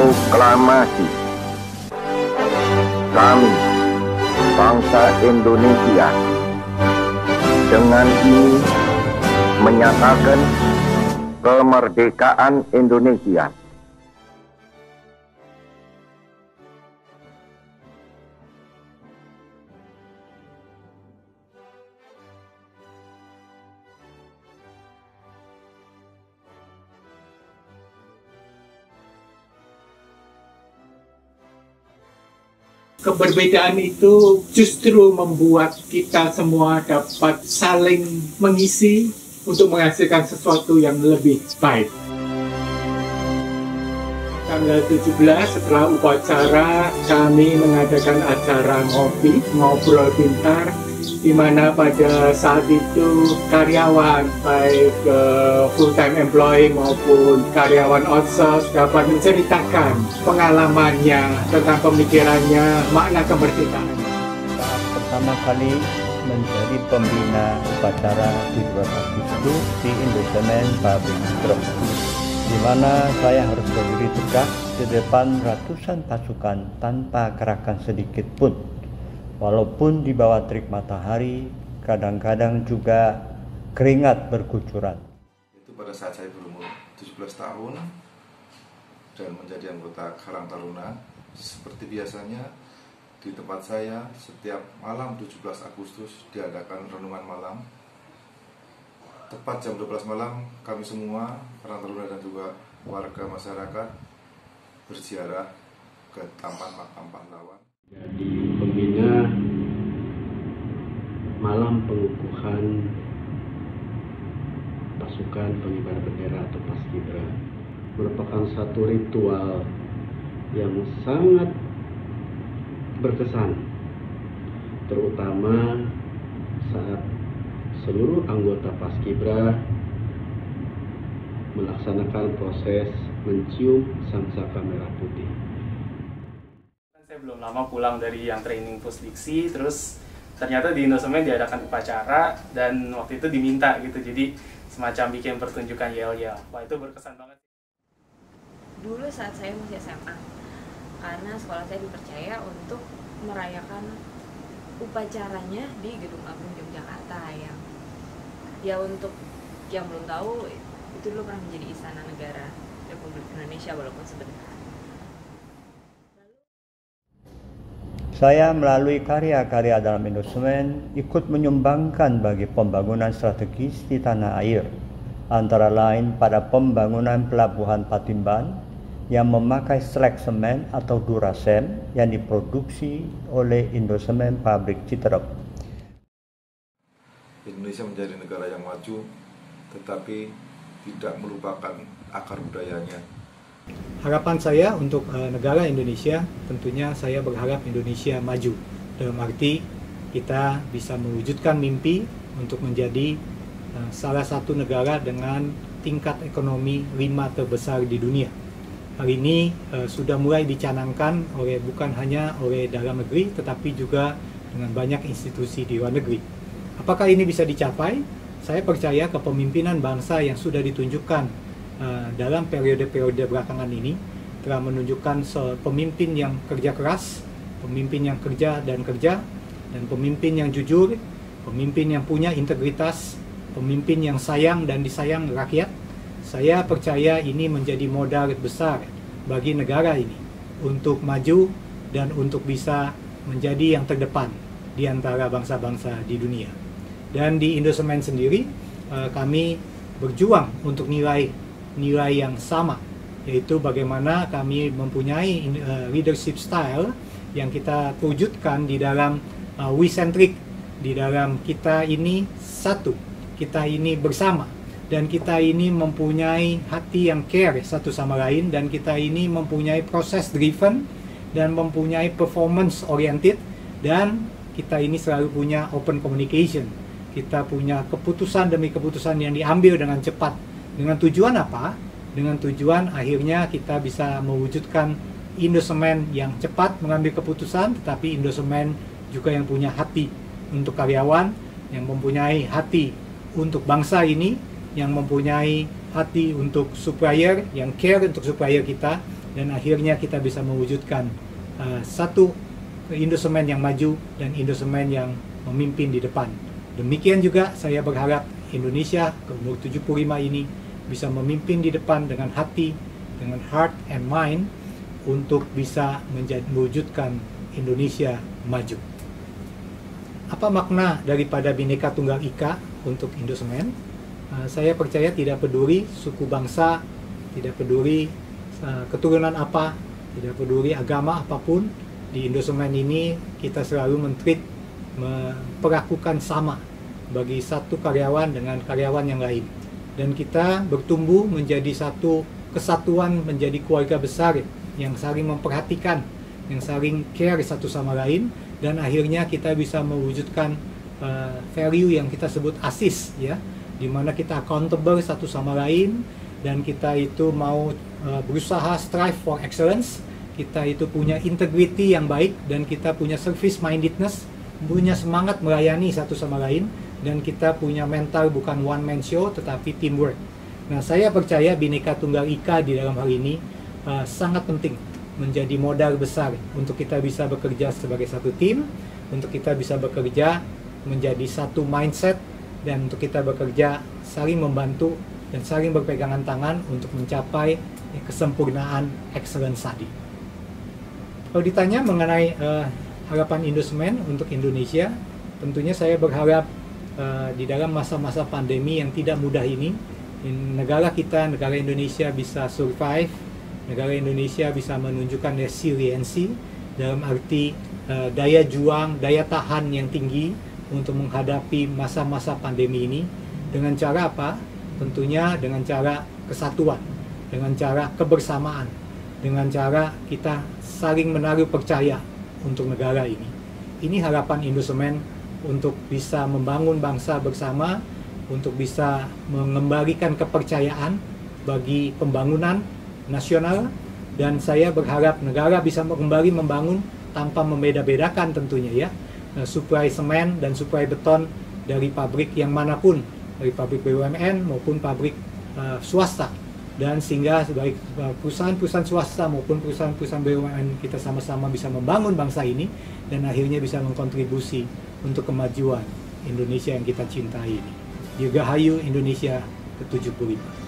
Proklamasi. Kami, bangsa Indonesia, dengan ini menyatakan kemerdekaan Indonesia. Keberbedaan itu justru membuat kita semua dapat saling mengisi untuk menghasilkan sesuatu yang lebih baik. Tanggal 17 setelah upacara kami mengadakan acara ngobrol pintar, di mana pada saat itu karyawan baik full-time employee maupun karyawan outsource dapat menceritakan pengalamannya tentang pemikirannya, makna kemerdekaan. Saat pertama kali menjadi pembina upacara 17 Agustus di Indosemen Pabrik Citro, di mana saya harus berdiri tegak di depan ratusan pasukan tanpa gerakan sedikit pun. Walaupun di bawah terik matahari, kadang-kadang juga keringat berkucuran. Itu pada saat saya berumur 17 tahun dan menjadi anggota Karang Taruna. Seperti biasanya di tempat saya setiap malam 17 Agustus diadakan renungan malam. Tepat jam 12 malam kami semua, Karang Taruna dan juga warga masyarakat berziarah ke Taman Makam Pahlawan. Jadi pembina malam pengukuhan pasukan pengibar bendera atau Paskibra merupakan satu ritual yang sangat berkesan, terutama saat seluruh anggota Paskibra melaksanakan proses mencium sangsaka merah putih. Saya belum lama pulang dari yang training Pusdiksi, terus ternyata di Indosemen diadakan upacara dan waktu itu diminta gitu, jadi semacam bikin pertunjukan yel-yel. Wah, itu berkesan banget. Dulu saat saya masih SMA, karena sekolah saya dipercaya untuk merayakan upacaranya di Gedung Agung Yogyakarta yang untuk yang belum tahu itu dulu pernah menjadi istana negara Republik Indonesia walaupun sebentar. Saya melalui karya-karya dalam Indosemen ikut menyumbangkan bagi pembangunan strategis di tanah air, antara lain pada pembangunan Pelabuhan Patimban yang memakai slag semen atau Durasem yang diproduksi oleh Indosemen Pabrik Citro. Indonesia menjadi negara yang maju, tetapi tidak melupakan akar budayanya. Harapan saya untuk negara Indonesia, tentunya saya berharap Indonesia maju. Dalam arti kita bisa mewujudkan mimpi untuk menjadi salah satu negara dengan tingkat ekonomi 5 terbesar di dunia. Hari ini sudah mulai dicanangkan bukan hanya oleh dalam negeri, tetapi juga dengan banyak institusi di luar negeri. Apakah ini bisa dicapai? Saya percaya kepemimpinan bangsa yang sudah ditunjukkan dalam periode-periode belakangan ini telah menunjukkan pemimpin yang kerja keras, pemimpin yang kerja, dan pemimpin yang jujur, pemimpin yang punya integritas, pemimpin yang sayang dan disayang rakyat. Saya percaya ini menjadi modal besar bagi negara ini untuk maju dan untuk bisa menjadi yang terdepan di antara bangsa-bangsa di dunia. Dan di Indosemen sendiri kami berjuang untuk nilai yang sama, yaitu bagaimana kami mempunyai leadership style yang kita wujudkan di dalam we-centric, di dalam kita ini satu, kita ini bersama, dan kita ini mempunyai hati yang care satu sama lain, dan kita ini mempunyai proses driven dan mempunyai performance oriented, dan kita ini selalu punya open communication. Kita punya keputusan demi keputusan yang diambil dengan cepat. Dengan tujuan apa? Dengan tujuan akhirnya kita bisa mewujudkan Indosemen yang cepat mengambil keputusan, tetapi Indosemen juga yang punya hati untuk karyawan, yang mempunyai hati untuk bangsa ini, yang mempunyai hati untuk supplier, yang care untuk supplier kita, dan akhirnya kita bisa mewujudkan satu Indosemen yang maju dan Indosemen yang memimpin di depan. Demikian juga saya berharap Indonesia ke umur 75 ini bisa memimpin di depan dengan hati, dengan heart and mind untuk bisa mewujudkan Indonesia maju. Apa makna daripada Bhinneka Tunggal Ika untuk Indosemen? Saya percaya tidak peduli suku bangsa, tidak peduli keturunan apa, tidak peduli agama apapun, di Indosemen ini kita selalu memperlakukan sama bagi satu karyawan dengan karyawan yang lain. Dan kita bertumbuh menjadi satu kesatuan, menjadi keluarga besar yang saling memperhatikan, yang saling care satu sama lain, dan akhirnya kita bisa mewujudkan value yang kita sebut ASIS, ya, di mana kita accountable satu sama lain, dan kita itu mau berusaha strive for excellence, kita itu punya integrity yang baik, dan kita punya service mindedness, punya semangat melayani satu sama lain, dan kita punya mental bukan one man show tetapi teamwork. Nah, saya percaya Bhinneka Tunggal Ika di dalam hal ini sangat penting, menjadi modal besar untuk kita bisa bekerja sebagai satu tim, untuk kita bisa bekerja menjadi satu mindset, dan untuk kita bekerja saling membantu dan saling berpegangan tangan untuk mencapai kesempurnaan excellence tadi. Kalau ditanya mengenai harapan Indosemen untuk Indonesia, tentunya saya berharap di dalam masa-masa pandemi yang tidak mudah ini, negara kita, negara Indonesia bisa survive, negara Indonesia bisa menunjukkan resiliensi dalam arti daya juang, daya tahan yang tinggi untuk menghadapi masa-masa pandemi ini. Dengan cara apa? Tentunya dengan cara kesatuan, dengan cara kebersamaan, dengan cara kita saling menaruh percaya untuk negara ini. Ini harapan Indosemen untuk bisa membangun bangsa bersama, untuk bisa mengembalikan kepercayaan bagi pembangunan nasional, dan saya berharap negara bisa kembali membangun tanpa membeda-bedakan tentunya, ya, suplai semen dan suplai beton dari pabrik yang manapun, dari pabrik BUMN maupun pabrik swasta, dan sehingga baik perusahaan-perusahaan swasta maupun perusahaan-perusahaan BUMN kita sama-sama bisa membangun bangsa ini dan akhirnya bisa mengkontribusi untuk kemajuan Indonesia yang kita cintai ini. Dirgahayu Indonesia ke-75.